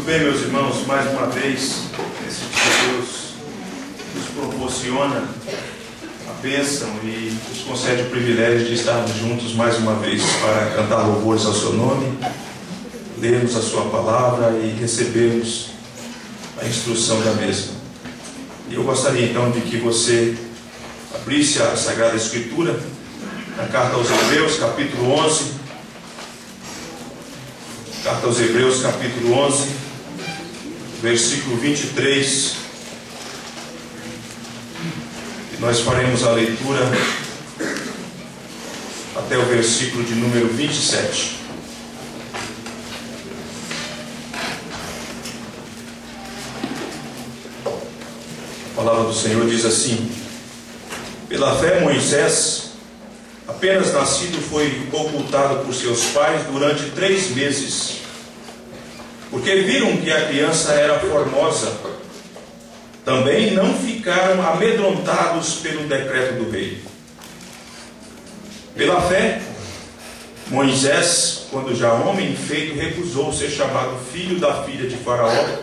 bem, meus irmãos, mais uma vez, esse dia Deus nos proporciona a bênção e nos concede o privilégio de estarmos juntos mais uma vez para cantar louvores ao seu nome, lermos a sua palavra e recebermos a instrução da mesma. E eu gostaria então de que você abrisse a Sagrada Escritura na Carta aos Hebreus, capítulo 11. Carta aos Hebreus, capítulo 11, versículo 23. E nós faremos a leitura até o versículo de número 27. A palavra do Senhor diz assim: pela fé Moisés, apenas nascido, foi ocultado por seus pais durante 3 meses, porque viram que a criança era formosa. Também não ficaram amedrontados pelo decreto do rei. Pela fé, Moisés, quando já homem feito, recusou ser chamado filho da filha de Faraó,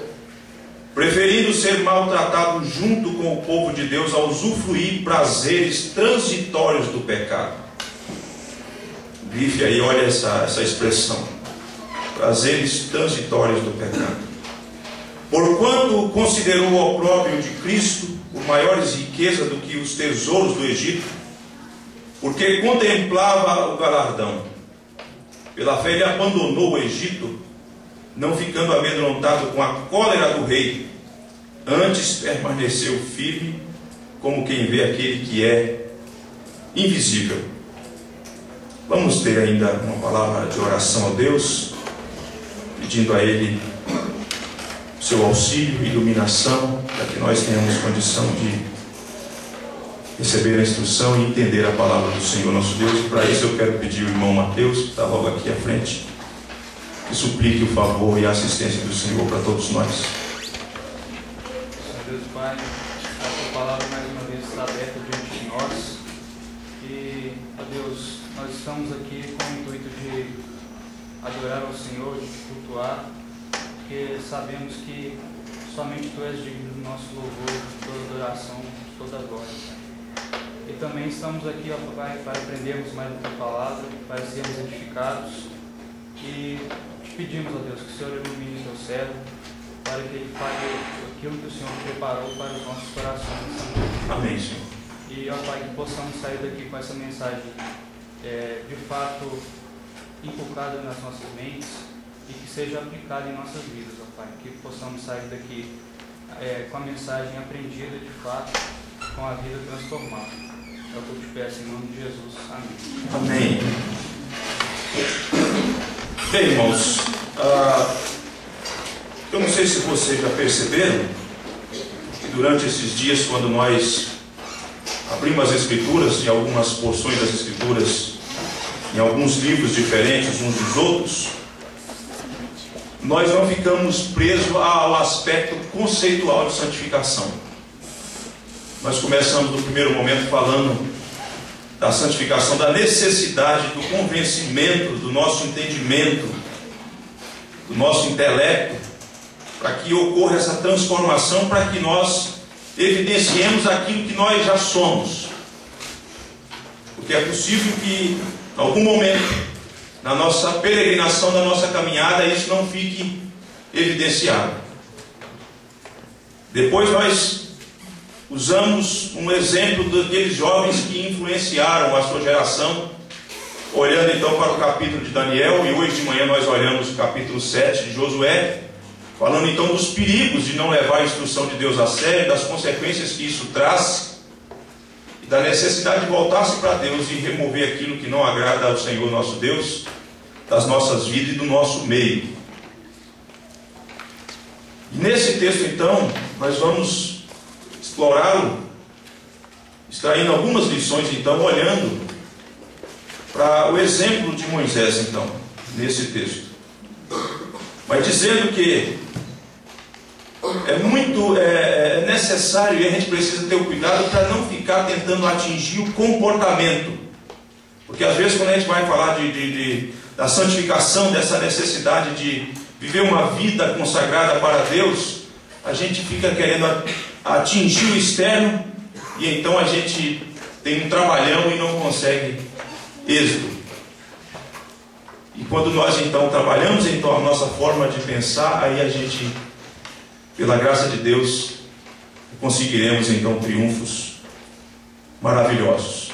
preferindo ser maltratado junto com o povo de Deus a usufruir prazeres transitórios do pecado. Grife aí, olha essa expressão: prazeres transitórios do pecado. Porquanto considerou o opróbrio de Cristo por maiores riquezas do que os tesouros do Egito, porque contemplava o galardão. Pela fé ele abandonou o Egito, não ficando amedrontado com a cólera do rei, antes permaneceu firme, como quem vê aquele que é invisível. Vamos ter ainda uma palavra de oração a Deus, pedindo a Ele seu auxílio e iluminação, para que nós tenhamos condição de receber a instrução e entender a palavra do Senhor nosso Deus. E para isso eu quero pedir ao irmão Mateus, que está logo aqui à frente, que suplique o favor e a assistência do Senhor para todos nós. Senhor Deus Pai, a tua palavra mais uma vez está aberta diante de nós. E, ó Deus, nós estamos aqui com o intuito de adorar ao Senhor, de te cultuar, porque sabemos que somente tu és digno do nosso louvor, de toda adoração, de toda glória, Pai. E também estamos aqui, ó Pai, para aprendermos mais da tua palavra, para sermos edificados. E te pedimos, ó Deus, que o Senhor ilumine o teu servo, para que ele fale aquilo que o Senhor preparou para os nossos corações. Amém, Senhor. E, ó Pai, que possamos sair daqui com essa mensagem de fato inculcada nas nossas mentes e que seja aplicada em nossas vidas, ó Pai. Que possamos sair daqui com a mensagem aprendida de fato, com a vida transformada. É o que eu te peço em nome de Jesus. Amém. Amém. Bem, irmãos, eu não sei se vocês já perceberam que durante esses dias, quando nós abrimos as Escrituras, em algumas porções das Escrituras, em alguns livros diferentes uns dos outros, nós não ficamos presos ao aspecto conceitual de santificação. Nós começamos no primeiro momento falando da santificação, da necessidade do convencimento do nosso entendimento, do nosso intelecto, para que ocorra essa transformação, para que nós evidenciemos aquilo que nós já somos. Porque é possível que em algum momento, na nossa peregrinação, na nossa caminhada, isso não fique evidenciado. Depois nós usamos um exemplo daqueles jovens que influenciaram a sua geração, olhando então para o capítulo de Daniel, e hoje de manhã nós olhamos o capítulo 7 de Josué, falando então dos perigos de não levar a instrução de Deus a sério, das consequências que isso traz, e da necessidade de voltar-se para Deus e remover aquilo que não agrada ao Senhor nosso Deus, das nossas vidas e do nosso meio. E nesse texto então, nós vamos explorá-lo, extraindo algumas lições então, olhando para o exemplo de Moisés então, nesse texto. Mas dizendo que é necessário e a gente precisa ter o cuidado para não ficar tentando atingir o comportamento. Porque às vezes quando a gente vai falar da santificação, dessa necessidade de viver uma vida consagrada para Deus, a gente fica querendo atingir o externo, e então a gente tem um trabalhão e não consegue êxito. E quando nós então trabalhamos então a nossa forma de pensar, aí a gente, pela graça de Deus, conseguiremos então triunfos maravilhosos.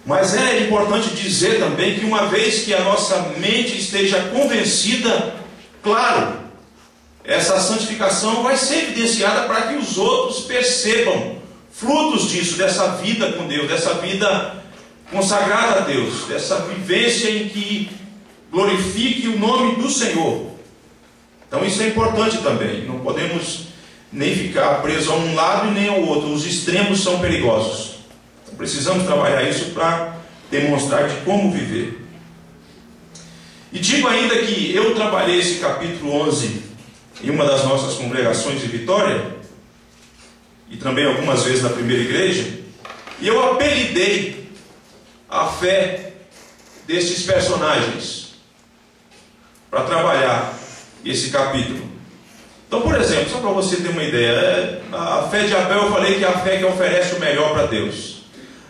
Mas é importante dizer também que uma vez que a nossa mente esteja convencida, claro, essa santificação vai ser evidenciada para que os outros percebam frutos disso, dessa vida com Deus, dessa vida consagrada a Deus, dessa vivência em que glorifique o nome do Senhor. Então isso é importante também. Não podemos nem ficar presos a um lado e nem ao outro. Os extremos são perigosos. Então, precisamos trabalhar isso para demonstrar de como viver. E digo ainda que eu trabalhei esse capítulo 11 em uma das nossas congregações de Vitória, e também algumas vezes na primeira igreja, e eu apelidei a fé destes personagens para trabalhar esse capítulo. Então, por exemplo, só para você ter uma ideia, a fé de Abel eu falei que é a fé que oferece o melhor para Deus.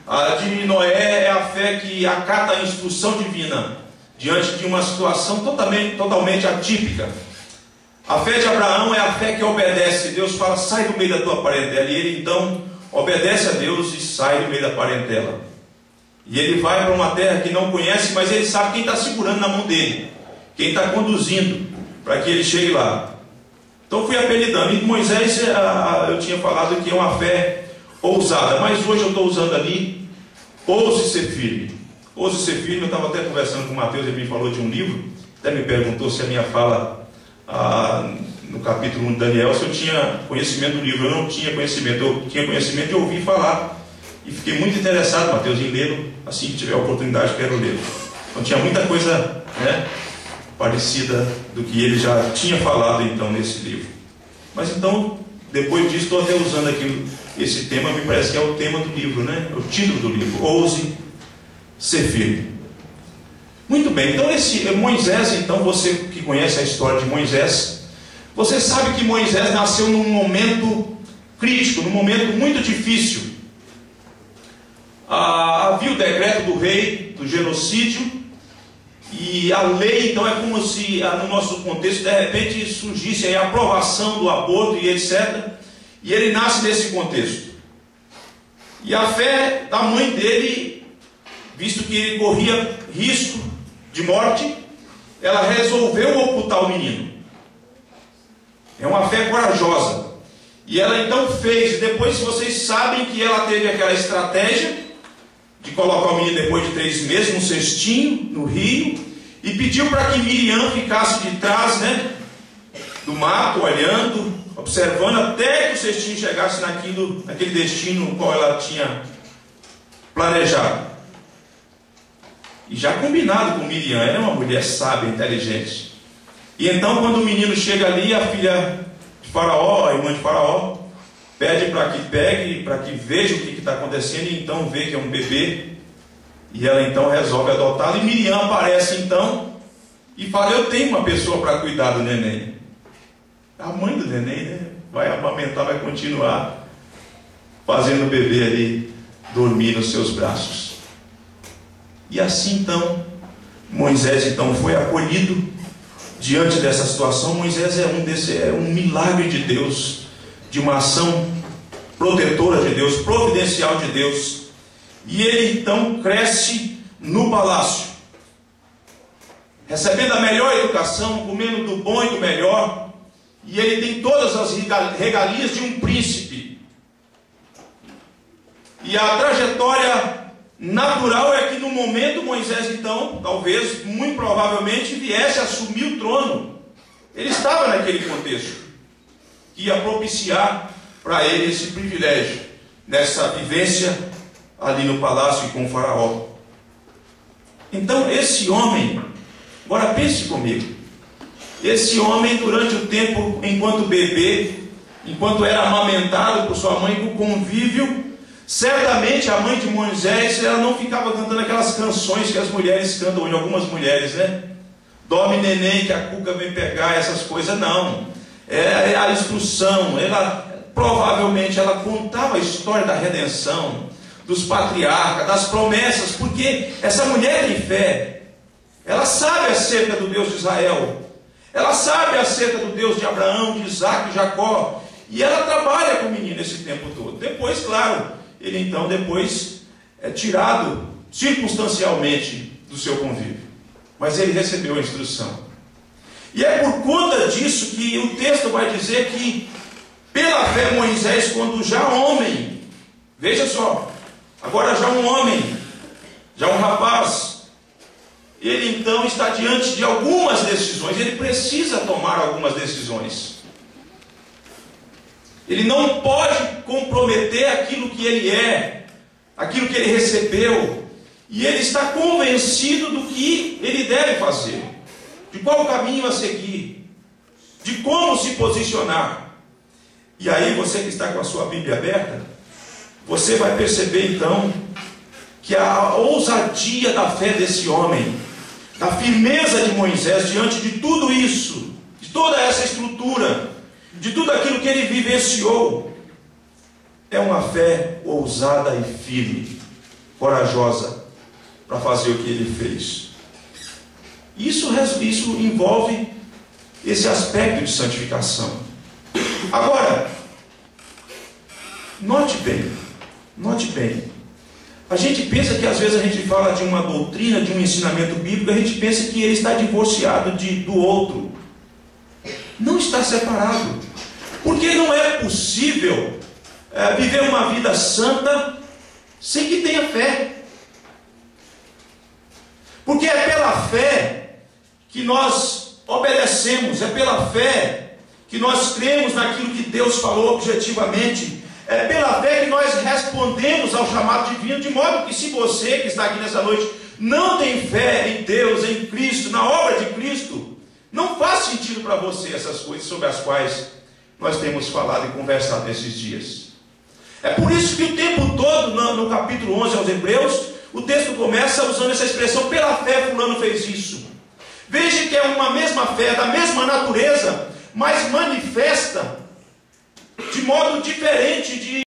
A de Noé é a fé que acata a instrução divina diante de uma situação totalmente atípica. A fé de Abraão é a fé que obedece. Deus fala, sai do meio da tua parentela, e ele então obedece a Deus e sai do meio da parentela. E ele vai para uma terra que não conhece, mas ele sabe quem está segurando na mão dele, quem está conduzindo para que ele chegue lá. Então fui apelidando. E Moisés, eu tinha falado que é uma fé ousada, mas hoje eu estou usando ali, ouse ser firme. Ouse ser firme. Eu estava até conversando com o Mateus, ele me falou de um livro, até me perguntou se a minha fala no capítulo 1 de Daniel, se eu tinha conhecimento do livro. Eu não tinha conhecimento, eu tinha conhecimento de ouvir falar. E fiquei muito interessado, Mateus, em lê-lo. Assim que tiver a oportunidade, quero lê-lo. Então tinha muita coisa, né, parecida do que ele já tinha falado então nesse livro. Mas então, depois disso, estou até usando aqui esse tema, me parece que é o tema do livro, né? O título do livro, ouse ser firme. Muito bem, então esse Moisés, então você que conhece a história de Moisés, você sabe que Moisés nasceu num momento crítico, num momento muito difícil. Havia o decreto do rei do genocídio, e a lei, então, é como se no nosso contexto de repente surgisse aí a aprovação do aborto e etc. E ele nasce nesse contexto. E a fé da mãe dele, visto que ele corria risco de morte, ela resolveu ocultar o menino. É uma fé corajosa. E ela então fez. Depois vocês sabem que ela teve aquela estratégia de colocar o menino depois de 3 meses num cestinho no rio, e pediu para que Miriam ficasse de trás, né, do mato, olhando, observando, até que o cestinho chegasse naquele destino no qual ela tinha planejado. E já combinado com Miriam, ela é uma mulher sábia, inteligente. E então, quando o menino chega ali, a filha de Faraó, a irmã de Faraó, pede para que pegue, para que veja o que está acontecendo, e então vê que é um bebê, e ela então resolve adotá-lo, e Miriam aparece então, e fala, eu tenho uma pessoa para cuidar do neném. A mãe do neném, né, vai amamentar, vai continuar fazendo o bebê ali dormir nos seus braços. E assim então, Moisés então foi acolhido diante dessa situação. Moisés é um milagre de Deus, de uma ação protetora de Deus, providencial de Deus. E ele então cresce no palácio, recebendo a melhor educação, comendo do bom e do melhor, e ele tem todas as regalias de um príncipe. E a trajetória natural é que no momento Moisés então, talvez, muito provavelmente, viesse a assumir o trono. Ele estava naquele contexto que ia propiciar para ele esse privilégio, nessa vivência ali no palácio e com o Faraó. Então esse homem, agora pense comigo, esse homem durante o tempo, enquanto bebê, enquanto era amamentado por sua mãe, com convívio, certamente a mãe de Moisés, ela não ficava cantando aquelas canções que as mulheres cantam hoje, algumas mulheres, né? dorme neném que a cuca vem pegar, essas coisas, não. É a instrução. Provavelmente ela contava a história da redenção, dos patriarcas, das promessas, porque essa mulher tem fé. Ela sabe acerca do Deus de Israel, ela sabe acerca do Deus de Abraão, de Isaac e Jacó, e ela trabalha com o menino esse tempo todo. Depois, claro, ele então depois é tirado circunstancialmente do seu convívio, mas ele recebeu a instrução. E é por conta disso que o texto vai dizer que, pela fé, Moisés, quando já homem, veja só, agora já um homem, já um rapaz, ele então está diante de algumas decisões, ele precisa tomar algumas decisões. Ele não pode comprometer aquilo que ele é, aquilo que ele recebeu, e ele está convencido do que ele deve fazer, de qual caminho a seguir, de como se posicionar. E aí, você que está com a sua Bíblia aberta, você vai perceber então que a ousadia da fé desse homem, da firmeza de Moisés diante de tudo isso, de toda essa estrutura, de tudo aquilo que ele vivenciou, é uma fé ousada e firme, corajosa, para fazer o que ele fez. Isso envolve esse aspecto de santificação. Agora, note bem, a gente pensa que às vezes a gente fala de uma doutrina, de um ensinamento bíblico, a gente pensa que ele está divorciado do outro. Não está separado, porque não é possível viver uma vida santa sem que tenha fé. Porque é pela fé que nós obedecemos, é pela fé que nós cremos naquilo que Deus falou objetivamente, é pela fé que nós respondemos ao chamado divino, de modo que, se você que está aqui nessa noite não tem fé em Deus, em Cristo, na obra de Cristo, não faz sentido para você essas coisas sobre as quais nós temos falado e conversado nesses dias. É por isso que o tempo todo, no capítulo 11 aos Hebreus, o texto começa usando essa expressão: pela fé fulano fez isso. Veja que é uma mesma fé, da mesma natureza, mas manifesta de modo diferente de